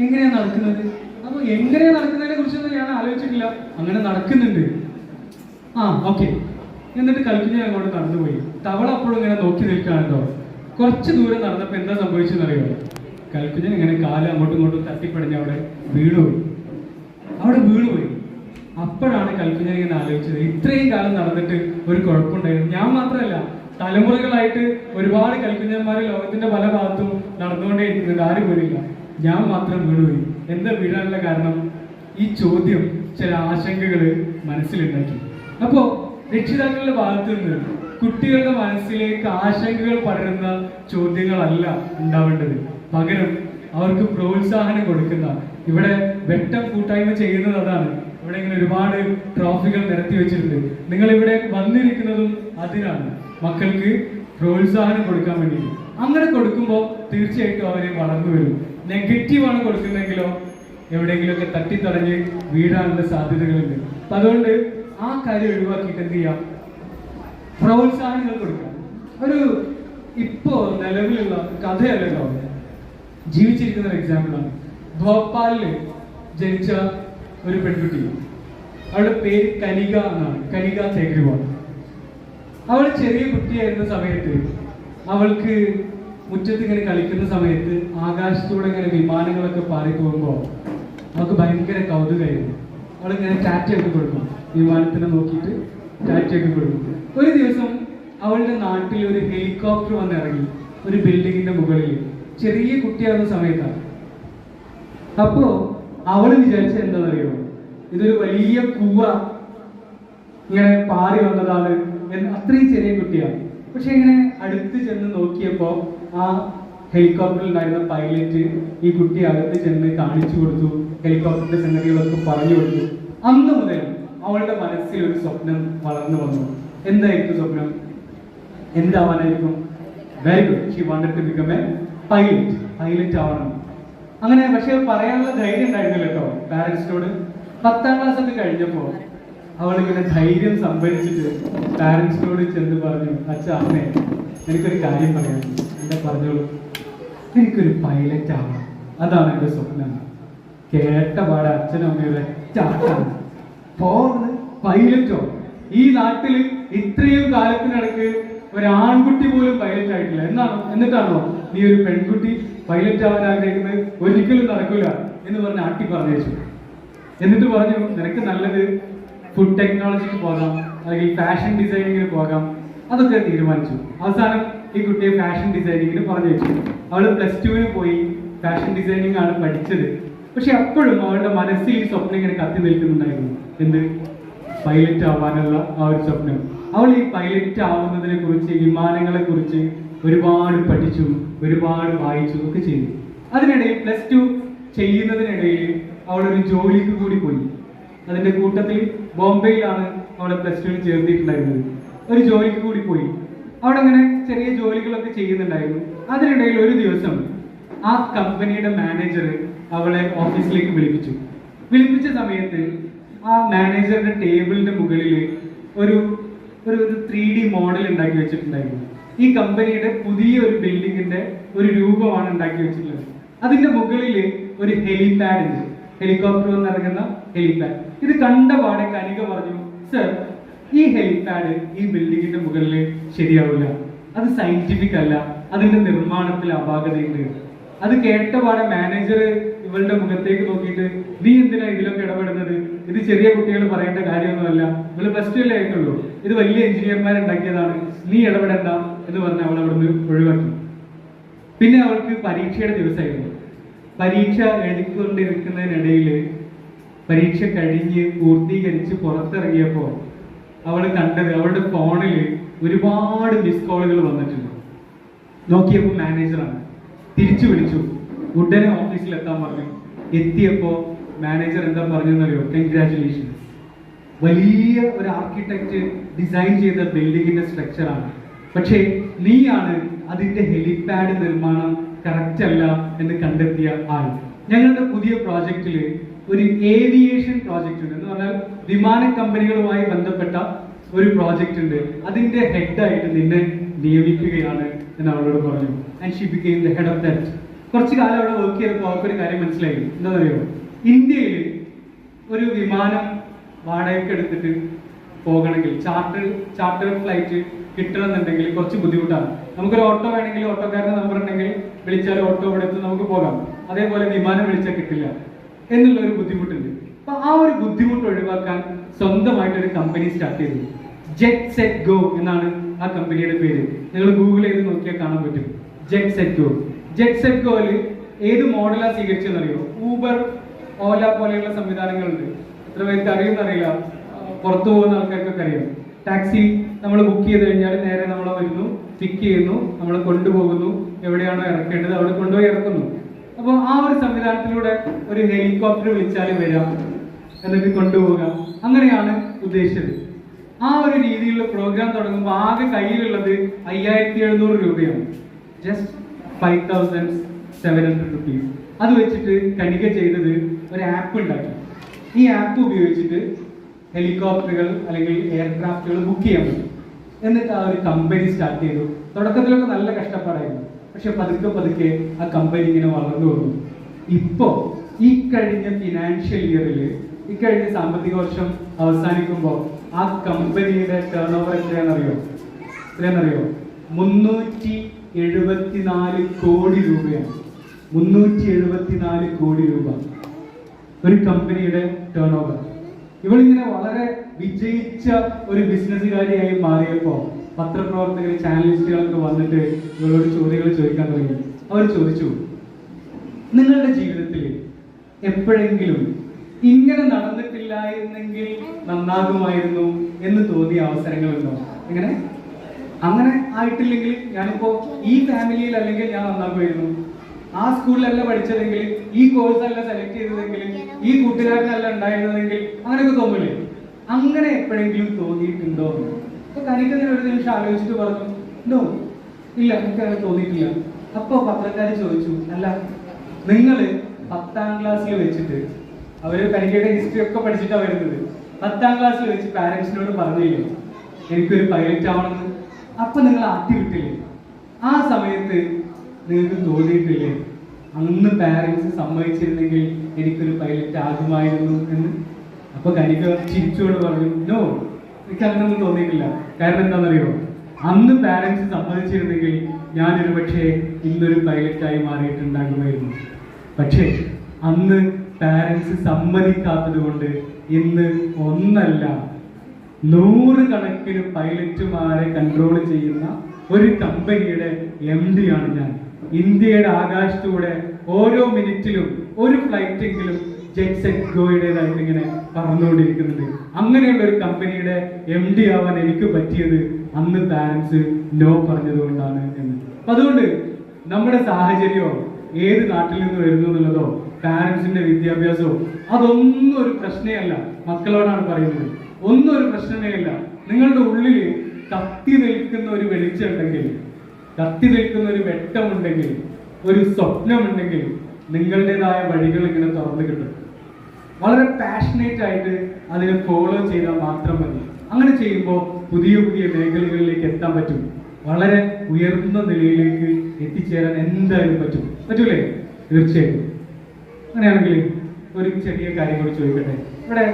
എങ്ങനെയാ നടക്കുന്നത്? അപ്പൊ എങ്ങനെയാ നടക്കുന്നതിനെ കുറിച്ചൊന്നും ഞാൻ ആലോചിച്ചിട്ടില്ല. അങ്ങനെ നടക്കുന്നുണ്ട്. ഓക്കെ. എന്നിട്ട് കൽക്കുഞ്ഞൻ അങ്ങോട്ട് നടന്നുപോയി. തവള അപ്പോഴും ഇങ്ങനെ നോക്കി നിൽക്കുകയാണല്ലോ. കുറച്ച് ദൂരം നടന്നപ്പോൾ എന്താ സംഭവിച്ചെന്നറിയോ? കൽക്കുഞ്ഞൻ ഇങ്ങനെ കാല് അങ്ങോട്ടും ഇങ്ങോട്ടും തട്ടിപ്പടിഞ്ഞ് അവിടെ വീണുപോയി. അപ്പോഴാണ് കൽക്കുഞ്ഞൻ ഇങ്ങനെ ആലോചിച്ചത്, ഇത്രയും കാലം നടന്നിട്ട് ഒരു കുഴപ്പമുണ്ടായിരുന്നു. ഞാൻ മാത്രമല്ല, തലമുറകളായിട്ട് ഒരുപാട് കൽക്കുഞ്ഞന്മാർ ലോകത്തിന്റെ പല ഭാഗത്തും നടന്നുകൊണ്ടേ ഇരിക്കുന്നുണ്ട്. ആരും വീണില്ല, ഞാൻ മാത്രം വീണുപോയി. എന്താ വീഴാനുള്ള കാരണം? ഈ ചോദ്യം ചില ആശങ്കകൾ മനസ്സിലുണ്ടാക്കി. അപ്പോ രക്ഷിതാക്കളുടെ ഭാഗത്ത് നിന്ന് കുട്ടികളുടെ മനസ്സിലേക്ക് ആശങ്കകൾ പടരുന്ന ചോദ്യങ്ങളല്ല ഉണ്ടാവേണ്ടത്. പകരം അവർക്ക് പ്രോത്സാഹനം കൊടുക്കുന്ന, ഇവിടെ വെട്ടം കൂട്ടായ്മ ചെയ്യുന്നത് അതാണ്. ഇവിടെ ഇങ്ങനെ ഒരുപാട് ട്രോഫികൾ നിരത്തി വെച്ചിട്ടുണ്ട്. നിങ്ങൾ ഇവിടെ വന്നിരിക്കുന്നതും അതിനാണ്, മക്കൾക്ക് പ്രോത്സാഹനം കൊടുക്കാൻ വേണ്ടി. അങ്ങനെ കൊടുക്കുമ്പോൾ തീർച്ചയായിട്ടും അവരെ വളർന്നു വരും. നെഗറ്റീവാണ് കൊടുക്കുന്നെങ്കിലോ എവിടെയെങ്കിലുമൊക്കെ തട്ടിത്തടഞ്ഞ് വീഴാനുള്ള സാധ്യതകളുണ്ട്. അപ്പൊ അതുകൊണ്ട് ആ കാര്യം ഒഴിവാക്കിയിട്ട് എന്ത് ചെയ്യാം? പ്രോത്സാഹനങ്ങൾ കൊടുക്കാം. ഒരു ഇപ്പോ നിലവിലുള്ള കഥയല്ലല്ലോ, ജീവിച്ചിരിക്കുന്ന ഒരു എക്സാമ്പിളാണ്. ഭോപ്പാലില് ജനിച്ച ഒരു പെൺകുട്ടി, അവളുടെ പേര് കനിക എന്നാണ്, കനിക തേഗ്രിവാൾ. അവൾ ചെറിയ കുട്ടിയായിരുന്ന സമയത്ത് അവൾക്ക് മുറ്റത്ത് ഇങ്ങനെ കളിക്കുന്ന സമയത്ത് ആകാശത്തൂടെ ഇങ്ങനെ വിമാനങ്ങളൊക്കെ പാറി പോകുമ്പോൾ അവൾക്ക് ഭയങ്കര കൗതുകമായിരുന്നു. അവളിങ്ങനെ ടാറ്റയൊക്കെ കൊടുക്കും, വിമാനത്തിനെ നോക്കിയിട്ട് ടാറ്റയൊക്കെ കൊടുക്കും. ഒരു ദിവസം അവളുടെ നാട്ടിൽ ഒരു ഹെലികോപ്റ്റർ വന്ന് ഇറങ്ങി ഒരു ബിൽഡിങ്ങിന്റെ മുകളിൽ. ചെറിയ കുട്ടിയാകുന്ന സമയത്താണ്. അപ്പോ അവള് വിചാരിച്ചത് എന്താണെന്നറിയോ? ഇതൊരു വലിയ കൂവ ഇങ്ങനെ പാറി വന്നതാണ്. അത്രയും ചെറിയ കുട്ടിയാണ്. പക്ഷെ ഇങ്ങനെ അടുത്ത് ചെന്ന് നോക്കിയപ്പോ ആ ഹെലികോപ്റ്ററിൽ ഉണ്ടായിരുന്ന പൈലറ്റ് ഈ കുട്ടി അകത്ത് ചെന്ന് കാണിച്ചു കൊടുത്തു, ഹെലികോപ്റ്ററിന്റെ സംഗതികളൊക്കെ പറഞ്ഞു കൊടുത്തു. അന്ന് മുതൽ അവളുടെ മനസ്സിൽ ഒരു സ്വപ്നം വളർന്നു വന്നു. എന്തായിരിക്കും സ്വപ്നം? എന്താവാനായിരിക്കും? Very good, she wanted to become a pilot ആവണം. അങ്ങനെ പക്ഷെ പറയാനുള്ള ധൈര്യം ഉണ്ടായിരുന്നില്ല കേട്ടോ പാരന്റ്സിനോട്. 10ാം ക്ലാസ് ഒക്കെ കഴിഞ്ഞപ്പോ അവളിങ്ങനെ ധൈര്യം സംഭരിച്ചിട്ട് പാരന്റ്സിനോട് ചെന്ന് പറഞ്ഞു, അച്ഛ അമ്മേ എനിക്കൊരു കാര്യം പറയാനുണ്ട്. എന്താ പറഞ്ഞോളൂ? എനിക്കൊരു പൈലറ്റ് ആവണം, അതാണ് എന്റെ സ്വപ്നം. കേട്ട പാടെ അച്ഛനും അമ്മയുടെ ചാട്ടാണ്. പൈലറ്റോ? ഈ നാട്ടിൽ ഇത്രയും കാലത്തിനിടക്ക് ഒരു ആൺകുട്ടി പോലും പൈലറ്റ് ആയിട്ടില്ല. എന്നിട്ടാണോ നീ ഒരു പെൺകുട്ടി പൈലറ്റ് ആവാൻ ആഗ്രഹിക്കുന്നത്? ഒരിക്കലും നടക്കില്ല എന്ന് പറഞ്ഞ് ആട്ടി പറഞ്ഞു. എന്നിട്ട് പറഞ്ഞു, നിനക്ക് നല്ലത് ഫുഡ് ടെക്നോളജിക്ക് പോകാം, അല്ലെങ്കിൽ ഫാഷൻ ഡിസൈനിങ്ങിന് പോകാം. അതൊക്കെ തീരുമാനിച്ചു. അവസാനം ഈ കുട്ടിയെ ഫാഷൻ ഡിസൈനിങ്ങിന് പറഞ്ഞു വെച്ചു. അവള് +2 പോയി ഫാഷൻ ഡിസൈനിങ് ആണ് പഠിച്ചത്. പക്ഷെ അപ്പോഴും അവളുടെ മനസ്സിൽ ഈ സ്വപ്നം ഇങ്ങനെ കത്തി നിൽക്കുന്നുണ്ടായിരുന്നു. എന്ത്? പൈലറ്റ് ആവാനുള്ള ആ ഒരു സ്വപ്നം. അവൾ ഈ പൈലറ്റ് ആവുന്നതിനെ കുറിച്ച്, വിമാനങ്ങളെ കുറിച്ച് ഒരുപാട് പഠിച്ചു, ഒരുപാട് വായിച്ചു ഒക്കെ ചെയ്തു. അതിനിടയിൽ +2 ചെയ്യുന്നതിനിടയിൽ അവളൊരു ജോലിക്ക് കൂടി പോയി. അതിന്റെ കൂട്ടത്തിൽ ബോംബെയിലാണ് അവളെ +2 ചേർത്തിട്ടുണ്ടായിരുന്നത്. ഒരു ജോലിക്ക് കൂടി പോയി. അവിടെ അങ്ങനെ ചെറിയ ജോലികളൊക്കെ ചെയ്യുന്നുണ്ടായിരുന്നു. അതിനിടയിൽ ഒരു ദിവസം ആ കമ്പനിയുടെ മാനേജർ അവളെ ഓഫീസിലേക്ക് വിളിപ്പിച്ച സമയത്ത് ആ മാനേജറുടെ ടേബിളിന്റെ മുകളിൽ ഒരു 3D മോഡൽ ഉണ്ടാക്കി വെച്ചിട്ടുണ്ടായിരുന്നു. ഈ കമ്പനിയുടെ പുതിയ ഒരു ബിൽഡിങ്ങിന്റെ ഒരു രൂപമാണ് ഉണ്ടാക്കി വെച്ചിട്ടുള്ളത്. അതിന്റെ മുകളിൽ ഒരു ഹെലിപാഡ് ഉണ്ട്, ഹെലികോപ്റ്റർ വന്നിറങ്ങുന്ന ഹെലിപാഡ്. ഇത് കണ്ട പാടെ കനിക പറഞ്ഞു, സർ ഈ ഹെലിപാഡ് ഈ ബിൽഡിങ്ങിന്റെ മുകളിൽ ശരിയാവില്ല, അത് സയന്റിഫിക് അല്ല, അതിന്റെ നിർമ്മാണത്തിൽ അപാകതയുണ്ട്. അത് കേട്ട പാടെ മാനേജർ ഇവളുടെ മുഖത്തേക്ക് നോക്കിയിട്ട്, നീ എന്തിനാ ഇതിലൊക്കെ ഇടപെടുന്നത്? ഇത് ചെറിയ കുട്ടികൾ പറയേണ്ട കാര്യമൊന്നുമല്ല, ഇവള് +2 അല്ലേ ആയിട്ടുള്ളൂ, ഇത് വലിയ എഞ്ചിനീയർമാരുണ്ടാക്കിയതാണ്, നീ ഇടപെടണ്ട എന്ന് പറഞ്ഞ് അവൾ അവിടുന്ന് ഒഴിവാക്കി. പിന്നെ അവൾക്ക് പരീക്ഷയുടെ ദിവസമായിരുന്നു. പരീക്ഷ എഴുതിക്കൊണ്ടിരിക്കുന്നതിനിടയിൽ പരീക്ഷ കഴിഞ്ഞ് പൂർത്തീകരിച്ച് പുറത്തിറങ്ങിയപ്പോൾ അവൾ കണ്ടത് അവളുടെ ഫോണിൽ ഒരുപാട് മിസ് കോളുകൾ വന്നിട്ടുണ്ട്. നോക്കിയപ്പോൾ മാനേജറാണ്. തിരിച്ചു വിളിച്ചു, ഉടനെ ഓഫീസിൽ എത്താൻ പറഞ്ഞു. എത്തിയപ്പോ മാനേജർ എന്താ പറഞ്ഞെന്നറിയോ? കൺഗ്രാറ്റുലേഷൻസ്, വലിയ ഒരു ആർക്കിടെക്റ്റ് ഡിസൈൻ ചെയ്ത ബിൽഡിങ്ങിന്റെ സ്ട്രക്ചറാണ്, പക്ഷേ നീയാണ് അതിന്റെ ഹെലിപാഡ് നിർമ്മാണം കറക്റ്റ് അല്ല എന്ന് കണ്ടെത്തിയ ആൾ. ഞങ്ങളുടെ പുതിയ പ്രോജക്റ്റില് ഒരു ഏവിയേഷൻ പ്രോജക്റ്റ് ഉണ്ട്. എന്ന് പറഞ്ഞാൽ വിമാന കമ്പനികളുമായി ബന്ധപ്പെട്ട ഒരു പ്രോജക്റ്റ് ഉണ്ട്. അതിന്റെ ഹെഡായിട്ട് നിന്നെ നിയമിക്കുകയാണ് എന്ന് അവളോട് പറഞ്ഞു. And she became the head of that. കുറച്ച് കാലം അവിടെ വർക്ക് ചെയ്തപ്പോൾ അവർക്കൊരു കാര്യം മനസ്സിലായി. എന്താ പറയുക, ഇന്ത്യയിൽ ഒരു വിമാനം വാടകയ്ക്ക് എടുത്തിട്ട് പോകണമെങ്കിൽ ചാർട്ടർ ഫ്ലൈറ്റ് കിട്ടണമെന്നുണ്ടെങ്കിൽ കുറച്ച് ബുദ്ധിമുട്ടാണ്. നമുക്കൊരു ഓട്ടോ വേണമെങ്കിൽ ഓട്ടോക്കാരൻ്റെ നമ്പർ ഉണ്ടെങ്കിൽ വിളിച്ചാൽ ഓട്ടോ ഇവിടെ എത്തും, നമുക്ക് പോകാം. അതേപോലെ വിമാനം വിളിച്ചാൽ കിട്ടില്ല എന്നുള്ള ഒരു ബുദ്ധിമുട്ടുണ്ട്. അപ്പൊ ആ ഒരു ബുദ്ധിമുട്ട് ഒഴിവാക്കാൻ സ്വന്തമായിട്ടൊരു കമ്പനി സ്റ്റാർട്ട് ചെയ്തു. ജെറ്റ് സെറ്റ് ഗോ എന്നാണ് ആ കമ്പനിയുടെ പേര്. നിങ്ങൾ ഗൂഗിൾ ചെയ്ത് നോക്കിയാൽ കാണാൻ പറ്റും. Jet set go. Jet set ഗോയില് ഏത് മോഡലാണ് സ്വീകരിച്ചെന്നറിയോ? ഊബർ, ഓല പോലെയുള്ള സംവിധാനങ്ങളുണ്ട്. എത്ര പേർക്ക് അറിയുമെന്നറിയില്ല, പുറത്തു പോകുന്ന ആൾക്കാർക്കൊക്കെ അറിയാം. ടാക്സി നമ്മൾ ബുക്ക് ചെയ്ത് കഴിഞ്ഞാൽ നേരെ നമ്മളെ വരുന്നു, പിക്ക് ചെയ്യുന്നു, നമ്മളെ കൊണ്ടുപോകുന്നു, എവിടെയാണോ ഇറക്കേണ്ടത് അവിടെ കൊണ്ടുപോയി ഇറക്കുന്നു. അപ്പോൾ ആ ഒരു സംവിധാനത്തിലൂടെ ഒരു ഹെലികോപ്റ്റർ വിളിച്ചാൽ വരാം, എന്നിട്ട് കൊണ്ടുപോകാം. അങ്ങനെയാണ് ഉദ്ദേശിച്ചത്. ആ ഒരു രീതിയിലുള്ള പ്രോഗ്രാം തുടങ്ങുമ്പോൾ ആകെ കയ്യിലുള്ളത് 5700 രൂപയാണ്. Just 5700 rupees. അത് വെച്ചിട്ട് കണിക ചെയ്തത് ഒരു ആപ്പ് ഉണ്ടാക്കി. ഈ ആപ്പ് ഉപയോഗിച്ചിട്ട് ഹെലികോപ്റ്ററുകൾ അല്ലെങ്കിൽ എയർക്രാഫ്റ്റുകൾ ബുക്ക് ചെയ്യാൻ പറ്റും. എന്നിട്ട് ആ ഒരു കമ്പനി സ്റ്റാർട്ട് ചെയ്തു. തുടക്കത്തിലൊക്കെ നല്ല കഷ്ടപ്പാടായിരുന്നു, പക്ഷെ പതുക്കെ പതുക്കെ ആ കമ്പനി ഇങ്ങനെ വളർന്നു വന്നു. ഇപ്പോ ഈ കഴിഞ്ഞ ഫിനാൻഷ്യൽ ഇയറിൽ, ഈ കഴിഞ്ഞ സാമ്പത്തിക വർഷം അവസാനിക്കുമ്പോൾ ആ കമ്പനിയുടെ ടേൺ ഓവർ എത്രയാണെന്നറിയോ? 374 കോടി രൂപയാണ്. 374 കോടി രൂപ ഒരു കമ്പനിയുടെ ടേൺ ഓവർ. ഇവളിങ്ങനെ വളരെ വിജയിച്ച ഒരു ബിസിനസ്സുകാരിയായി മാറിയപ്പോൾ പത്രപ്രവർത്തകർ, ചാനലിസ്റ്റുകളൊക്കെ വന്നിട്ട് ഇവളോട് ചോദ്യങ്ങൾ ചോദിക്കാൻ തുടങ്ങി. അവർ ചോദിച്ചു, നിങ്ങളുടെ ജീവിതത്തിൽ എപ്പോഴെങ്കിലും ഇങ്ങനെ നടന്നിട്ടില്ലായിരുന്നെങ്കിൽ നന്നാകുമായിരുന്നു എന്ന് തോന്നിയ അവസരങ്ങളുണ്ടോ? എങ്ങനെ? അങ്ങനെ ആയിട്ടില്ലെങ്കിൽ ഞാനിപ്പോ ഈ ഫാമിലിയിൽ അല്ലെങ്കിൽ ഞാൻ നന്നാകുമായിരുന്നു, ആ സ്കൂളിലല്ല പഠിച്ചതെങ്കിൽ, ഈ കോഴ്സ് അല്ല സെലക്ട് ചെയ്തതെങ്കിൽ, ഈ കൂട്ടുകാരനല്ല ഉണ്ടായിരുന്നതെങ്കിൽ, അങ്ങനെയൊക്കെ തോന്നില്ലേ? അങ്ങനെ എപ്പോഴെങ്കിലും തോന്നിയിട്ടുണ്ടോ? അപ്പൊ കനിക്കതിന് ഒരു നിമിഷം ആലോചിച്ചിട്ട് പറഞ്ഞു, നോ, ഇല്ല, എനിക്ക് അങ്ങനെ തോന്നിയിട്ടില്ല. അപ്പൊ പത്രക്കാർ ചോദിച്ചു, അല്ല, നിങ്ങൾ 10ാം ക്ലാസ്സിൽ വെച്ചിട്ട്, അവര് കനിക്കയുടെ ഹിസ്റ്ററി ഒക്കെ പഠിച്ചിട്ടാണ് വരുന്നത്, 10ാം ക്ലാസ്സിൽ വെച്ച് പാരന്റ്സിനോട് പറഞ്ഞില്ലേ എനിക്കൊരു പൈലറ്റ് ആവണമെന്ന്? അപ്പൊ നിങ്ങൾ ആട്ടി വിട്ടില്ലേ? ആ സമയത്ത് നിങ്ങൾക്ക് തോന്നിയിട്ടില്ലേ അന്ന് പാരന്റ്സ് സമ്മതിച്ചിരുന്നെങ്കിൽ എനിക്കൊരു പൈലറ്റ് ആകുമായിരുന്നു എന്ന്? അപ്പൊ കനിക ചിരിച്ചുകൊണ്ട് പറഞ്ഞു, നോ, എനിക്ക് അങ്ങനൊന്നും തോന്നിയിട്ടില്ല. കാരണം എന്താണെന്നറിയോ, അന്ന് പാരന്റ്സ് സമ്മതിച്ചിരുന്നെങ്കിൽ ഞാനൊരു പക്ഷേ ഇന്നൊരു പൈലറ്റായി മാറിയിട്ടുണ്ടാകുമായിരുന്നു. പക്ഷേ അന്ന് പാരന്റ്സ് സമ്മതിക്കാത്തത് കൊണ്ട് ഇന്ന് ഒന്നല്ല 100 കണക്കിന് പൈലറ്റുമാരെ കൺട്രോൾ ചെയ്യുന്ന ഒരു കമ്പനിയുടെ MD ആണ് ഞാൻ. ഇന്ത്യയുടെ ആകാശത്തൂടെ ഓരോ മിനിറ്റിലും ഒരു ഫ്ലൈറ്റെങ്കിലും ജെറ്റ് സെറ്റ് ഗോയുടേതായിട്ട് ഇങ്ങനെ പറന്നുകൊണ്ടിരിക്കുന്നുണ്ട്. അങ്ങനെയുള്ള ഒരു കമ്പനിയുടെ MD ആവാൻ എനിക്ക് പറ്റിയത് അന്ന് പാരന്റ്സ് നോ പറഞ്ഞതുകൊണ്ടാണ് എന്ന്. അതുകൊണ്ട് നമ്മുടെ സാഹചര്യമോ ഏത് നാട്ടിൽ നിന്ന് വരുന്നു എന്നുള്ളതോ പാരന്റ്സിന്റെ വിദ്യാഭ്യാസമോ അതൊന്നും ഒരു പ്രശ്നമല്ല. മക്കളോടാണ് പറയുന്നത്, ഒന്നും ഒരു പ്രശ്നമേ അല്ല. നിങ്ങളുടെ ഉള്ളിൽ കത്തി നിൽക്കുന്ന ഒരു വെളിച്ചം ഉണ്ടെങ്കിൽ, കത്തി നിൽക്കുന്ന ഒരു വെട്ടമുണ്ടെങ്കിൽ, ഒരു സ്വപ്നമുണ്ടെങ്കിൽ നിങ്ങളുടേതായ വഴികൾ ഇങ്ങനെ തുറന്നു കിട്ടും. വളരെ പാഷനേറ്റ് ആയിട്ട് അതിനെ ഫോളോ ചെയ്താൽ മാത്രം മതി. അങ്ങനെ ചെയ്യുമ്പോൾ പുതിയ പുതിയ മേഖലകളിലേക്ക് എത്താൻ പറ്റും. വളരെ ഉയർന്ന നിലയിലേക്ക് എത്തിച്ചേരാൻ എന്തായാലും പറ്റൂലേ? തീർച്ചയായിട്ടും. അങ്ങനെയാണെങ്കിൽ ഒരു ചെറിയ കാര്യം കൂടി ചോദിക്കട്ടെ. ഇവിടെ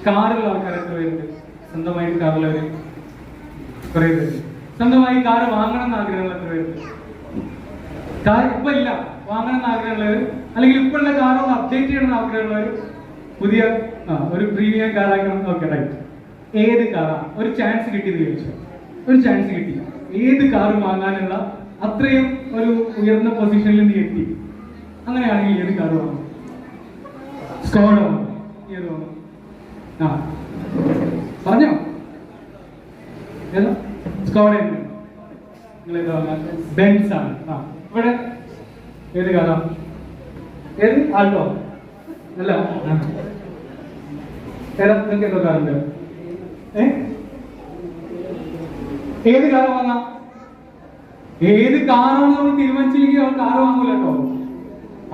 കാറുള്ള ആൾക്കാർ എത്ര പേരുണ്ട്? സ്വന്തമായിട്ട് കാറുള്ളവര് കുറെ പേര്. സ്വന്തമായി കാറ് വാങ്ങണം എന്ന് ആഗ്രഹമുള്ള എത്ര പേരുണ്ട്? കാർ ഇപ്പൊ ഇല്ല, വാങ്ങണം എന്ന് ആഗ്രഹമുള്ളവർ, അല്ലെങ്കിൽ ഇപ്പൊ ഉള്ള കാർ ഒന്ന് അപ്ഡേറ്റ് ചെയ്യണം എന്ന് ആഗ്രഹമുള്ളവർ, പുതിയ ഒരു പ്രീമിയം കാർ ആക്കണം. Okay, right. ഏത് കാറാ? ഒരു ചാൻസ് കിട്ടിയത് ചോദിച്ചു. ഒരു ചാൻസ് കിട്ടി, ഏത് കാറ് വാങ്ങാനുള്ള അത്രയും ഒരു ഉയർന്ന പൊസിഷനിൽ നീ എത്തി. അങ്ങനെയാണെങ്കിൽ ഏത് കാറ് വാങ്ങും? സ്കോഡ വാങ്ങും. ഏത് വാങ്ങും? പറഞ്ഞോ, ഏതാ? സ്കോഡ. നിങ്ങൾ ഏതാ വാങ്ങാൻ? ബെൻസ് ആണ്. ഇവിടെ ഏത് കാറാ? ഏത്? ആൾട്ടോ അല്ല, ഏതാ? നിങ്ങൾക്ക് ഏതോ കാറുണ്ട്? ഏത് കാറ് വാങ്ങാം? ഏത് കാറാണ് നമ്മൾ തീരുമാനിച്ചില്ലെങ്കിൽ അവൻ കാറ് വാങ്ങൂല കേട്ടോ.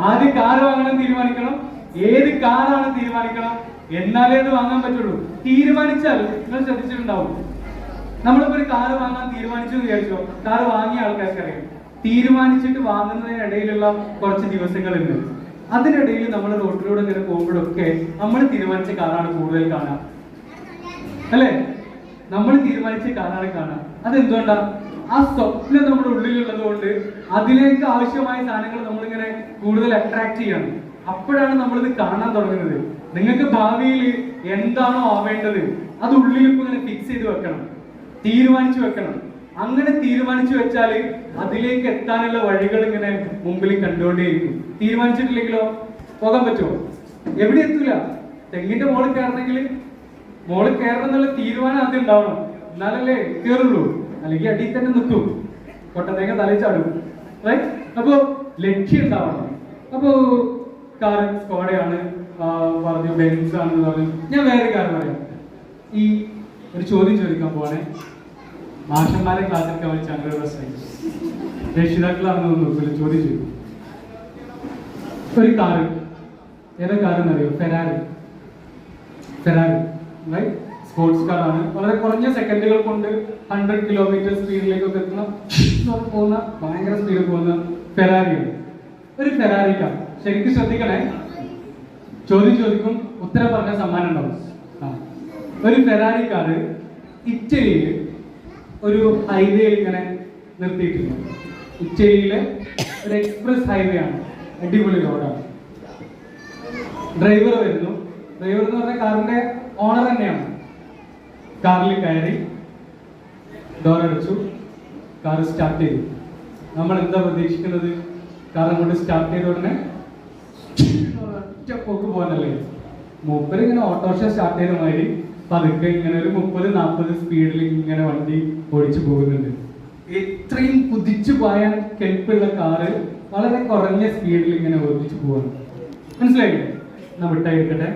ആദ്യം കാറ് വാങ്ങണം തീരുമാനിക്കണം, ഏത് കാറാണ് തീരുമാനിക്കണം, എന്നാലേ അത് വാങ്ങാൻ പറ്റുള്ളൂ. തീരുമാനിച്ചാൽ നിങ്ങൾ ശ്രദ്ധിച്ചിട്ടുണ്ടാവും, നമ്മളിപ്പോ ഒരു കാറ് വാങ്ങാൻ തീരുമാനിച്ചു എന്ന് വിചാരിച്ചോ, കാറ് വാങ്ങിയ ആൾക്കാർക്ക് അറിയാം തീരുമാനിച്ചിട്ട് വാങ്ങുന്നതിനിടയിലുള്ള കുറച്ച് ദിവസങ്ങളുണ്ട്. അതിനിടയിൽ നമ്മൾ റോഡിലൂടെ ഇങ്ങനെ പോകുമ്പോഴൊക്കെ നമ്മൾ തീരുമാനിച്ച കാറാണ് കൂടുതൽ കാണാം, അല്ലെ? നമ്മൾ തീരുമാനിച്ച കാറാണ് കാണാം. അതെന്തുകൊണ്ടാ? ആ സ്വപ്നം നമ്മുടെ ഉള്ളിലുള്ളത് കൊണ്ട് അതിലേക്ക് ആവശ്യമായ സാധനങ്ങൾ നമ്മളിങ്ങനെ കൂടുതൽ അട്രാക്ട് ചെയ്യണം. അപ്പോഴാണ് നമ്മളിത് കാണാൻ തുടങ്ങുന്നത്. നിങ്ങൾക്ക് ഭാവിയിൽ എന്താണോ ആവേണ്ടത് അത് ഉള്ളിൽ ഇപ്പൊ ഇങ്ങനെ ഫിക്സ് ചെയ്ത് വെക്കണം, തീരുമാനിച്ചു വെക്കണം. അങ്ങനെ തീരുമാനിച്ചു വെച്ചാൽ അതിലേക്ക് എത്താനുള്ള വഴികൾ ഇങ്ങനെ മുമ്പിൽ കണ്ടുകൊണ്ടേയിരിക്കും. തീരുമാനിച്ചിട്ടില്ലെങ്കിലോ പോകാൻ പറ്റുമോ? എവിടെ എത്തൂല. തെങ്ങിന്റെ മോളിൽ കയറണമെങ്കിൽ മോളിൽ കയറണം എന്നുള്ള തീരുമാനം ആദ്യം ഉണ്ടാവണം, എന്നാലല്ലേ കയറുള്ളൂ. അല്ലെങ്കിൽ അടിയിൽ തന്നെ നിൽക്കും, കൊട്ടത്തേങ്ങ തലച്ചാടും. റൈറ്റ്? അപ്പോ ലക്ഷ്യം ഉണ്ടാവണം. അപ്പോ കാർ സ്കോഡയാണ് പറഞ്ഞു, ബെൻസ് ആണെന്ന് പറഞ്ഞു. ഞാൻ വേറെ കാര്യം പറയാം. ഈ ഒരു ചോദ്യം ചോദിക്കാൻ പോവാണേ. മാഷന്മാരെ ക്ലാസ്സിൽ വിളിച്ച് അങ്ങനെ പ്രശ്നം രക്ഷിതാക്കളാണെന്ന് നോക്കില്ല. ചോദ്യം ചെയ്തു. ഒരു കാറ്, ഏതാ കാറെന്ന് അറിയോ? ഫെരാറി. റൈറ്റ്? സ്പോർട്സ് കാറാണ്. വളരെ കുറഞ്ഞ സെക്കൻഡുകൾ കൊണ്ട് 100 കിലോമീറ്റർ സ്പീഡിലേക്കൊക്കെ എത്തുന്ന പോകുന്ന ഭയങ്കര സ്പീഡിൽ പോകുന്ന ഫെരാറിയാണ്. ഒരു ഫെരാറി കാർ. ശരിക്കും ശ്രദ്ധിക്കണേ, ചോദ്യം ചോദിക്കും, ഉത്തരം പറഞ്ഞ സമ്മാനം ഉണ്ടാവും. ഒരു ഫെരാറി കാറ് ഇറ്റലിയിൽ ഒരു ഹൈവേയിൽ ഇങ്ങനെ നിർത്തിയിട്ടുണ്ട്. ഇറ്റലിയിലെ ഒരു എക്സ്പ്രസ് ഹൈവേ ആണ്, അടിപൊളി റോഡാണ്. ഡ്രൈവർ വരുന്നു. ഡ്രൈവർ എന്ന് പറഞ്ഞാൽ കാറിന്റെ ഓണർ തന്നെയാണ്. കാറിൽ കയറി, ഡോർ അടച്ചു, കാർ സ്റ്റാർട്ട് ചെയ്തു. നമ്മൾ എന്താ പ്രതീക്ഷിക്കുന്നത്? കാർ അങ്ങോട്ട് സ്റ്റാർട്ട് ചെയ്ത ഉടനെ ഒറ്റ പോക്ക് പോകാനല്ലേ? മൂപ്പര് ഇങ്ങനെ ഓട്ടോറിക്ഷ സ്റ്റാർട്ട് ചെയ്ത മാതിരി പതുക്കെ ഇങ്ങനെ ഒരു 30-40 സ്പീഡിൽ ഇങ്ങനെ വണ്ടി ഓടിച്ചു പോകുന്നുണ്ട്. ഇത്രയും കുതിച്ചു പോയാൻ കെൽപ്പുള്ള കാറ് വളരെ കുറഞ്ഞ സ്പീഡിൽ ഇങ്ങനെ ഓടിച്ചു പോവാണ്. മനസ്സിലായില്ലേ? എന്നാ വിട്ടായിരിക്കട്ടെ.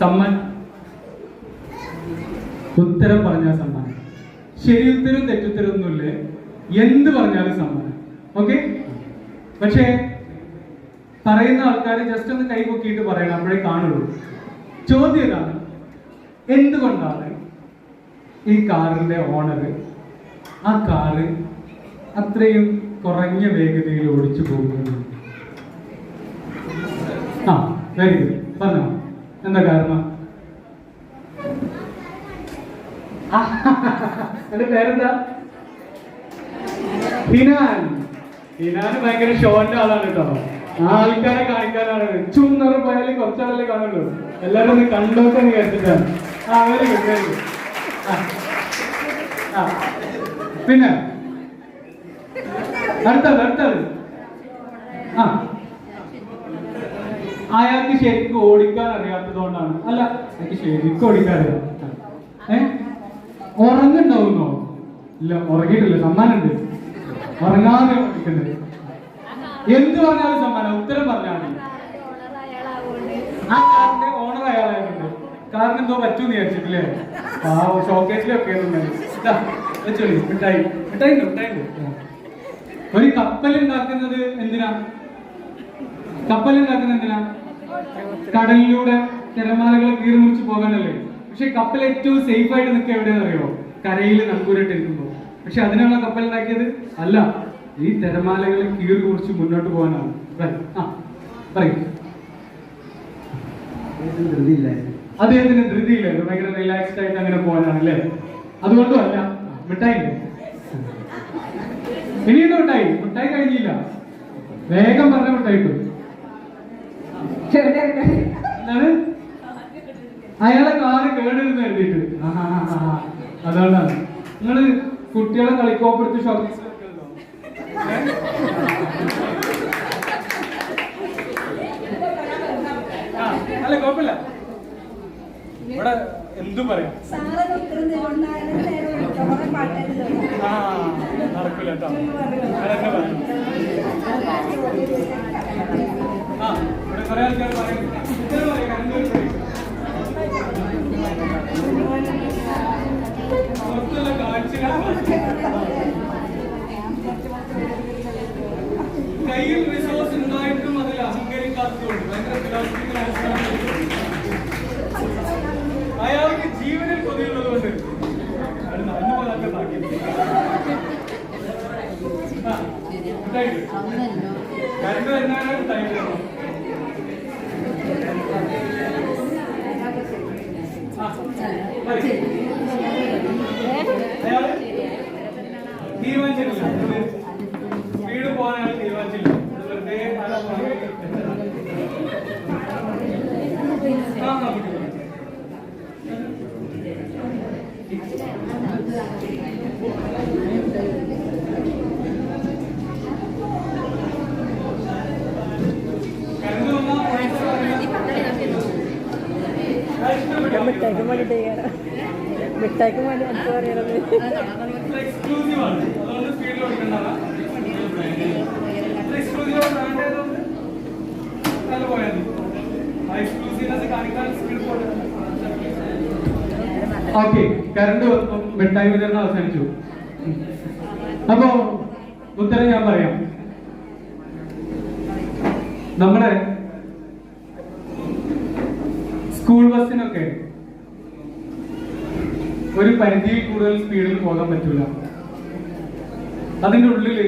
സമ്മാനം, ഉത്തരം പറഞ്ഞാൽ സമ്മാനം. ശരി ഉത്തരവും തെറ്റുത്തരവും ഒന്നുമില്ലേ, എന്ത് പറഞ്ഞാലും സമ്മാനം. ഓക്കെ? പക്ഷേ പറയുന്ന ആൾക്കാർ ജസ്റ്റ് ഒന്ന് കൈ പൊക്കിയിട്ട് പറയണം, അപ്പോഴേ കാണുള്ളൂ. ചോദ്യം ഇതാണ്, എന്തുകൊണ്ടാണ് ഈ കാറിന്റെ ഓണർ ആ കാറ് അത്രയും കുറഞ്ഞ വേഗതയിൽ ഓടിച്ചു പോകുന്നത്? ആ, വെരി ഗുഡ്. പറഞ്ഞോ, എന്താ കാരണം? എന്റെ പേരെന്താ? ഹിനാൻ. ഹിനാന് ഭയങ്കര ഷോന്റെ ആളാണ് കേട്ടോ. ആ ആൾക്കാരെ കാണിക്കാനാണ്. ചുന്നറ പോയാലും കുറച്ചാളല്ലേ കാണുള്ളൂ. എല്ലാരും ഒന്ന് കണ്ടോക്കെ കേട്ടിട്ടാണ്. ആ, വെരി ഗുഡ്, വെരി ഗുഡ്. പിന്നെ അടുത്തത് ആ, അയാൾക്ക് ശരിക്കും ഓടിക്കാൻ അറിയാത്തതുകൊണ്ടാണ്. അല്ല, എനിക്ക് ശരിക്കും ഓടിക്കാൻ അറിയാം. ഉറങ്ങുണ്ടാവുന്നോ? ഇല്ല, ഉറങ്ങിയിട്ടില്ല. സമ്മാനമുണ്ട്. ഉറങ്ങാതെ ഓടിക്കുന്നത്. എന്ത് പറഞ്ഞാലും സമ്മാനം. ഉത്തരം പറഞ്ഞാൽ മതി. ആ കാറിന്റെ ഓണർ അയാളായിട്ടുണ്ട്. കാറിന് എന്തോ പറ്റൂന്ന് വിചാരിച്ചിട്ടില്ലേ? ആ ഷോക്കേസിലൊക്കെ മിഠായി. ഒരു കപ്പൽ ഉണ്ടാക്കുന്നത് എന്തിനാ? കടലിലൂടെ തിരമാലകളെ കീറി മുറിച്ച് പോകാനല്ലേ? പക്ഷെ കപ്പൽ ഏറ്റവും സേഫ് ആയിട്ട് നിൽക്കുക എവിടെയാണെന്ന് അറിയോ? കരയിൽ നങ്കൂരിട്ടിരിക്കുമ്പോ. പക്ഷെ അതിനുള്ള കപ്പൽ ഉണ്ടാക്കിയത് അല്ല, ഈ തിരമാലകളെ കീറി മുറിച്ച് മുന്നോട്ട് പോകാനാണ്. പറയും. അദ്ദേഹത്തിന് ധൃതിയില്ലായിരുന്നു, ഭയങ്കര റിലാക്സ്ഡ് ആയിട്ട് അങ്ങനെ പോകാനാണ് അല്ലേ? അതുകൊണ്ടും അല്ല. മിഠായി ഇനിയുണ്ട്. മിഠായി കഴിഞ്ഞില്ല. വേഗം പറഞ്ഞ മിഠായി കിട്ടും. അയാളെ കാറ് കേടരുന്ന് എഴുതിയിട്ട്. അതുകൊണ്ടാണ് നിങ്ങള് കുട്ടികളെ കളിക്കോപ്പെടുത്ത് ഷോക്കേസ് അല്ല, കുഴപ്പമില്ല. ഇവിടെ എന്തും പറയാം. നടക്കൂല കേട്ടോ. അതൊക്കെ പറയാം. ഇവിടെ കുറെ ആൾക്കാർ പറയും പുറത്തുള്ള കാഴ്ചകൾ കയ്യിൽ വരുന്നവരെ മിഠായി തരണം. അയാള് തീരുമാനിച്ചിട്ടില്ല, വീട് പോകാൻ അയാൾ തീരുമാനിച്ചില്ല. വെറുതെ ആളെ പുറകെ മിഠായിക്ക് വേണ്ടി അടുത്ത് പറയണത് എക്സ്ക്ലൂസീവ് ആണ്, അതുകൊണ്ട് സ്പീഡിൽ ഓടിക്കണ്ടാണ്. എക്സ്ക്ലൂസീവ് ആയതുകൊണ്ട് നല്ല പോയാൽ മതി. എക്സ്ക്ലൂസീവ്നെസ് കാണിക്കാൻ സ്പീഡ് പോകണം. ഓക്കെ, കറണ്ട് വന്നു, മിഠായി വിതരണം അവസാനിച്ചു. അപ്പോ ഉത്തരം ഞാൻ പറയാം. നമ്മുടെ സ്കൂൾ ബസ്സിനൊക്കെ ഒരു പരിധിയിൽ കൂടുതൽ സ്പീഡിൽ പോകാൻ പറ്റൂല. അതിൻ്റെ ഉള്ളില്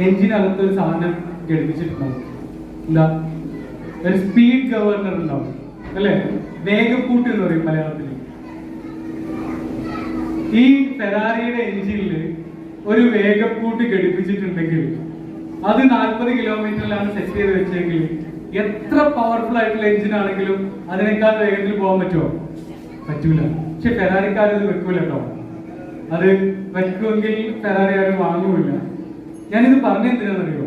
എഞ്ചിനകത്തൊരു സാധനം ഘടിപ്പിച്ചിട്ടുണ്ടാവും. എന്താ? ഒരു സ്പീഡ് ഗവർണർ ഉണ്ടാവും അല്ലെ? വേഗക്കൂട്ട് എന്ന് പറയും മലയാളത്തിൽ. ഈ ഫെറാറിയുടെ എഞ്ചിനിൽ ഒരു വേഗക്കൂട്ട് ഘടിപ്പിച്ചിട്ടുണ്ടെങ്കിൽ അത് 40 കിലോമീറ്ററിലാണ് സെറ്റ് ചെയ്ത് വെച്ചെങ്കിൽ എത്ര പവർഫുൾ ആയിട്ടുള്ള എഞ്ചിൻ ആണെങ്കിലും അതിനേക്കാൾ വേഗത്തിൽ പോകാൻ പറ്റുമോ? പറ്റൂല. പക്ഷെ ഫെറാറിക്കാർ അത് വെക്കൂല കേട്ടോ. അത് വെക്കുമെങ്കിൽ ഫെറാറി ആരും വാങ്ങൂല. ഞാനിത് പറഞ്ഞെന്തിനാണെന്നറിയോ?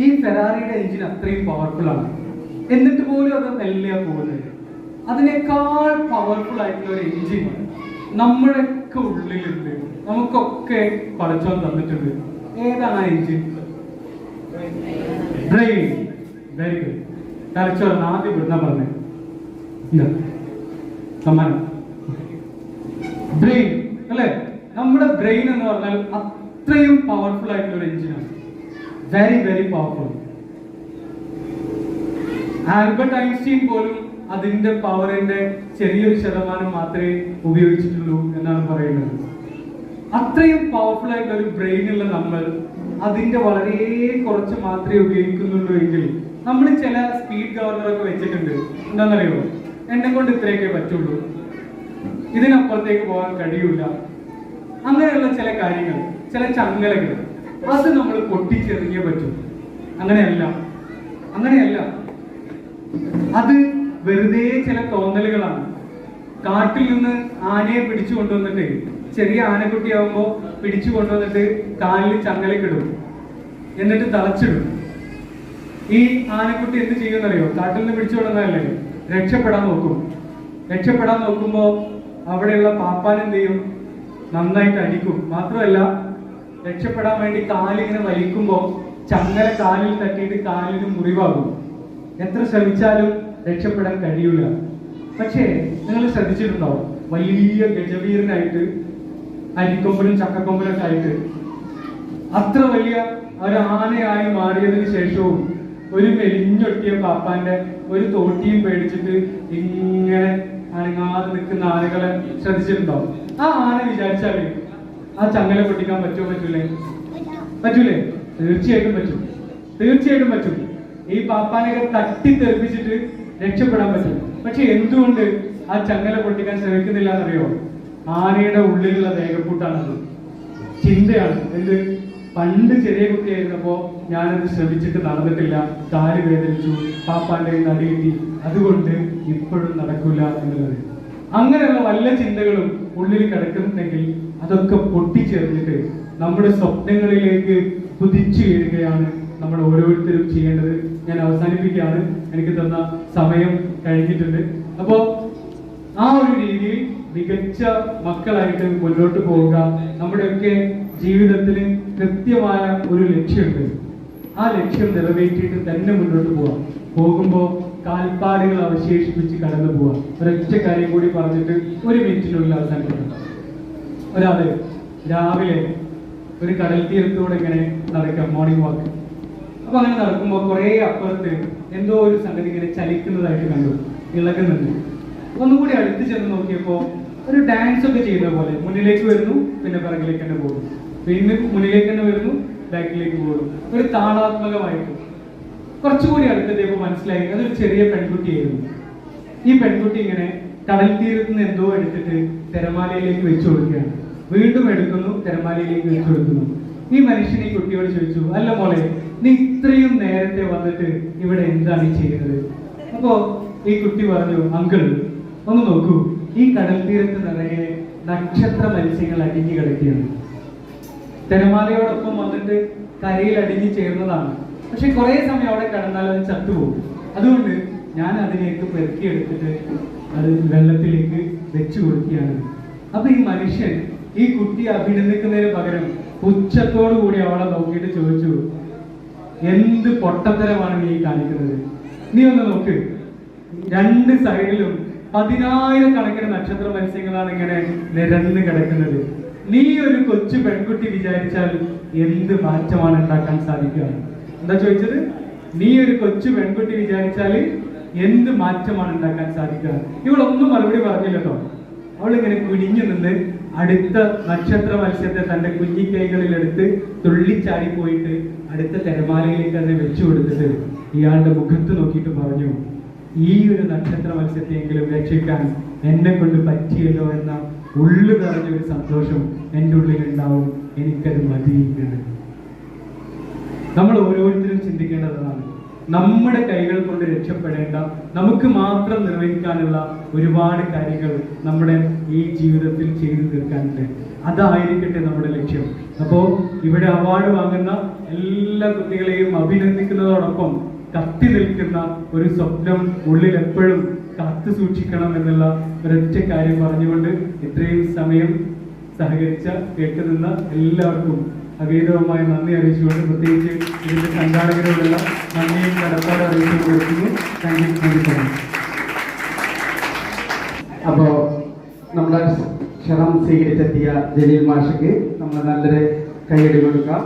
ഈ ഫെറാറിയുടെ എഞ്ചിൻ അത്രയും പവർഫുൾ ആണ്, എന്നിട്ട് പോലും അത് മെല്ലെ പോകുന്നത്. അതിനേക്കാൾ പവർഫുൾ ആയിട്ടുള്ള ഒരു എഞ്ചിൻ നമ്മുടെയൊക്കെ ഉള്ളിലുണ്ട്, നമുക്കൊക്കെ പടച്ചോൻ തന്നിട്ടുണ്ട്. ഏതാണ് ആ എഞ്ചിൻ? ബ്രെയിൻ. Very good. തലച്ചോറാണ് ആദ്യം വിടുന്ന പറഞ്ഞത്. സമ്മാനം ബ്രെയിൻ അല്ലെ? നമ്മുടെ ബ്രെയിൻ എന്ന് പറഞ്ഞാൽ അത്രയും പവർഫുൾ ആയിട്ടുള്ള ഒരു എഞ്ചിനാണ്. Very very powerful. Albert Einstein പോലും അതിന്റെ പവറിന്റെ ചെറിയൊരു ശതമാനം മാത്രമേ ഉപയോഗിച്ചിട്ടുള്ളൂ എന്നാണ് പറയുന്നത്. അത്രയും പവർഫുൾ ആയിട്ടുള്ള ഒരു ബ്രെയിനുള്ള നമ്മൾ അതിന്റെ വളരെ കുറച്ച് മാത്രമേ ഉപയോഗിക്കുന്നുള്ളൂ എങ്കിൽ നമ്മൾ ചില സ്പീഡ് ഗവർണറൊക്കെ വെച്ചിട്ടുണ്ട്. എന്താണെന്നറിയോ? എന്നെ കൊണ്ട് ഇത്രയൊക്കെ പറ്റുള്ളൂ, ഇതിനപ്പുറത്തേക്ക് പോകാൻ കഴിയൂല, അങ്ങനെയുള്ള ചില കാര്യങ്ങൾ, ചില ചങ്ങലകൾ, അത് നമ്മൾ പൊട്ടിച്ചെറിഞ്ഞേ പറ്റും. അങ്ങനെയല്ല, അങ്ങനെയല്ല. അത് വെറുതെ ചില തോന്നലുകളാണ്. കാട്ടിൽ നിന്ന് ആനയെ പിടിച്ചു കൊണ്ടുവന്നിട്ട്, ചെറിയ ആനക്കുട്ടിയാവുമ്പോ പിടിച്ചു കൊണ്ടുവന്നിട്ട് കാലിൽ ചങ്ങലക്കിടും, എന്നിട്ട് തളച്ചിടും. ഈ ആനക്കുട്ടി എന്ത് ചെയ്യുമെന്നറിയോ? കാട്ടിൽ നിന്ന് പിടിച്ചു കൊണ്ടുവന്നതല്ലേ, രക്ഷപ്പെടാൻ നോക്കും. രക്ഷപ്പെടാൻ നോക്കുമ്പോ അവിടെയുള്ള പാപ്പാൻ എന്ത് ചെയ്യും? നന്നായിട്ട് അടിക്കും. മാത്രമല്ല, രക്ഷപ്പെടാൻ വേണ്ടി കാലിങ്ങനെ വലിക്കുമ്പോ ചങ്ങല കാലിൽ തട്ടിയിട്ട് കാലിന് മുറിവാകും. എത്ര ശ്രമിച്ചാലും രക്ഷപ്പെടാൻ കഴിയൂല. പക്ഷേ നിങ്ങൾ ശ്രദ്ധിച്ചിട്ടുണ്ടാവും, വലിയ ഗജവീരനായിട്ട് അരിക്കൊമ്പനും ചക്കക്കൊമ്പനൊക്കെ ആയിട്ട് അത്ര വലിയ ഒരു ആനയായി മാറിയതിനു ശേഷവും ഒരു മെലിഞ്ഞൊട്ടിയ പാപ്പാന്റെ ഒരു തോട്ടിയും പേടിച്ചിട്ട് ഇങ്ങനെ അനങ്ങാതെ നിൽക്കുന്ന ആനകളെ ശ്രദ്ധിച്ചിട്ടുണ്ടാവും. ആ ആന വിചാരിച്ചാല് ആ ചങ്ങല പൊട്ടിക്കാൻ പറ്റുമോ? പറ്റൂലേ? പറ്റൂലേ? തീർച്ചയായിട്ടും പറ്റും, തീർച്ചയായിട്ടും പറ്റും. ഈ പാപ്പാനൊക്കെ തട്ടിത്തെറിപ്പിച്ചിട്ട് രക്ഷപ്പെടാൻ പറ്റും. പക്ഷെ എന്തുകൊണ്ട് ആ ചങ്ങല പൊട്ടിക്കാൻ ശ്രമിക്കുന്നില്ല എന്നറിയോ? ആനയുടെ ഉള്ളിലുള്ള വേഗക്കൂട്ടാണത്, ചിന്തയാണ്. എന്ത്? പണ്ട് ചെറിയ കുട്ടിയായിരുന്നപ്പോ ഞാനത് ശ്രമിച്ചിട്ട് നടന്നിട്ടില്ല, കാല് വേദനിച്ചു, പാപ്പാന്റെ നടി കിട്ടി, അതുകൊണ്ട് ഇപ്പോഴും നടക്കൂല എന്നുള്ളത്. അങ്ങനെയുള്ള വല്ല ചിന്തകളും ഉള്ളിൽ കിടക്കുന്നുണ്ടെങ്കിൽ അതൊക്കെ പൊട്ടിച്ചേർന്നിട്ട് നമ്മുടെ സ്വപ്നങ്ങളിലേക്ക് കുതിച്ചു വീഴുകയാണ് നമ്മൾ ഓരോരുത്തരും ചെയ്യേണ്ടത്. ഞാൻ അവസാനിപ്പിക്കുകയാണ്, എനിക്ക് തന്ന സമയം കഴിഞ്ഞിട്ടുണ്ട്. അപ്പോ ആ ഒരു രീതിയിൽ മികച്ച മക്കളായിട്ട് മുന്നോട്ട് പോവുക. നമ്മുടെയൊക്കെ ജീവിതത്തിന് കൃത്യമായ ഒരു ലക്ഷ്യമുണ്ട്. ആ ലക്ഷ്യം നിറവേറ്റിയിട്ട് തന്നെ മുന്നോട്ട് പോവാം. പോകുമ്പോൾ കാൽപ്പാടുകൾ അവശേഷിപ്പിച്ച് കടന്നു പോവാം. ഒരൊറ്റ കാര്യം കൂടി പറഞ്ഞിട്ട് 1 മിനിറ്റിനുള്ളിൽ അവസാനിപ്പിക്കണം. ഒരാള് രാവിലെ ഒരു കടൽ തീരത്തൂടെ ഇങ്ങനെ നടക്കാം, മോർണിംഗ് വാക്ക്. അപ്പൊ അങ്ങനെ നടക്കുമ്പോൾ കുറെ അപ്പുറത്ത് എന്തോ ഒരു സംഗതി ഇങ്ങനെ ചലിക്കുന്നതായിട്ട് കണ്ടു, ഇളകുന്നുണ്ട്. ഒന്നുകൂടി അടുത്ത് ചെന്ന് നോക്കിയപ്പോ ഒരു ഡാൻസ് ഒക്കെ ചെയ്യുന്ന പോലെ മുന്നിലേക്ക് വരുന്നു, പിന്നെ പിറകിലേക്ക് തന്നെ പോകുന്നു, പിന്നെ മുന്നിലേക്ക് തന്നെ വരുന്നു, ബാക്കിലേക്ക് പോകും. ഒരു താളാത്മകമായിട്ട് കുറച്ചുകൂടി അടുത്തെത്തിയപ്പോൾ മനസ്സിലായി അതൊരു ചെറിയ പെൺകുട്ടിയായിരുന്നു. ഈ പെൺകുട്ടി ഇങ്ങനെ കടൽ തീരത്ത് നിന്ന് എന്തോ എടുത്തിട്ട് തിരമാലയിലേക്ക് വെച്ചു കൊടുക്കുകയാണ്. വീണ്ടും എടുക്കുന്നു, തിരമാലയിലേക്ക് വെച്ചു കൊടുക്കുന്നു. ഈ മനുഷ്യൻ ഈ കുട്ടിയോട് ചോദിച്ചു, അല്ല മോളെ, നീ ഇത്രയും നേരത്തെ വന്നിട്ട് ഇവിടെ എന്താണ് ഈ ചെയ്യുന്നത്? അപ്പോ ഈ കുട്ടി പറഞ്ഞു, അങ്കിൾ ഒന്ന് നോക്കൂ, ഈ കടൽ തീരത്ത് നിറയെ നക്ഷത്ര മത്സ്യങ്ങൾ അടിഞ്ഞു കിടക്കുകയാണ്. തിരമാലയോടൊപ്പം വന്നിട്ട് കരയിൽ അടിഞ്ഞു ചേർന്നതാണ്. പക്ഷെ കുറെ സമയം അവിടെ കിടന്നാൽ അത് ചത്തുപോകും. അതുകൊണ്ട് ഞാൻ അതിലേക്ക് പെറുക്കിയെടുത്തിട്ട് അത് വെള്ളത്തിലേക്ക് വെച്ചു കൊടുക്കുകയാണ്. അപ്പൊ ഈ മനുഷ്യൻ ഈ കുട്ടി അഭിനന്ദിക്കുന്നതിന് പകരം പുച്ഛത്തോടു കൂടി അവളെ നോക്കിയിട്ട് ചോദിച്ചു, എന്ത് പൊട്ടത്തരമാണ് നീ കാണിക്കുന്നത്? നീ ഒന്ന് നോക്ക്, രണ്ട് സൈഡിലും 10,000 നക്ഷത്ര മത്സ്യങ്ങളാണ് ഇങ്ങനെ നിരന്ന് കിടക്കുന്നത്. നീ ഒരു കൊച്ചു പെൺകുട്ടി വിചാരിച്ചാൽ എന്ത് മാറ്റമാണ് ഉണ്ടാക്കാൻ സാധിക്കുക? എന്താ ചോദിച്ചത്? നീ ഒരു കൊച്ചു പെൺകുട്ടി വിചാരിച്ചാൽ എന്ത് മാറ്റമാണ് ഉണ്ടാക്കാൻ സാധിക്കുക? ഇവളൊന്നും മറുപടി പറഞ്ഞില്ല കേട്ടോ. അവളിങ്ങനെ കുനിഞ്ഞു നിന്ന് അടുത്ത നക്ഷത്ര മത്സ്യത്തെ തന്റെ കുഞ്ഞിക്കൈകളിൽ എടുത്ത് തുള്ളിച്ചാടി പോയിട്ട് അടുത്ത തിരമാലയിലേക്ക് അതിനെ വെച്ചു കൊടുത്തിട്ട് ഇയാളുടെ മുഖത്ത് നോക്കിയിട്ട് പറഞ്ഞു, ഈ ഒരു നക്ഷത്ര മത്സ്യത്തെയെങ്കിലും രക്ഷിക്കാൻ എന്നെ കൊണ്ട് പറ്റിയല്ലോ എന്ന ഉള്ളു നിറഞ്ഞൊരു സന്തോഷം എൻ്റെ ഉള്ളിൽ ഉണ്ടാവും. എനിക്കത് മതിയിരിക്കുന്നത്. നമ്മൾ ഓരോരുത്തരും ചിന്തിക്കേണ്ടതാണ്, നമ്മുടെ കൈകൾ കൊണ്ട് രക്ഷപ്പെടേണ്ട, നമുക്ക് മാത്രം നിർവഹിക്കാനുള്ള ഒരുപാട് കാര്യങ്ങൾ നമ്മുടെ ഈ ജീവിതത്തിൽ ചെയ്തു തീർക്കാനുണ്ട്. അതായിരിക്കട്ടെ നമ്മുടെ ലക്ഷ്യം. അപ്പോൾ ഇവിടെ അവാർഡ് വാങ്ങുന്ന എല്ലാ കുട്ടികളെയും അഭിനന്ദിക്കുന്നതോടൊപ്പം കത്തി നിൽക്കുന്ന ഒരു സ്വപ്നം ഉള്ളിൽ എപ്പോഴും കാത്തു സൂക്ഷിക്കണം എന്നുള്ള ഒരൊറ്റ കാര്യം പറഞ്ഞുകൊണ്ട് ഇത്രയും സമയം സഹകരിച്ച കേട്ടുനിന്ന എല്ലാവർക്കും അഗീതവുമായ നന്ദി അറിയിച്ചുകൊണ്ട്, പ്രത്യേകിച്ച് ഇതിന്റെ സംഘാടകരോടുള്ള നന്ദിയും കടപ്പാട് അറിയിച്ചു കൊടുക്കുന്നു. Thank you. അപ്പോ നമ്മുടെ ക്ഷണം സ്വീകരിച്ചെത്തിയ ജലീൽ മാഷക്ക് നമ്മൾ നല്ലൊരു കൈയടി കൊടുക്കാം.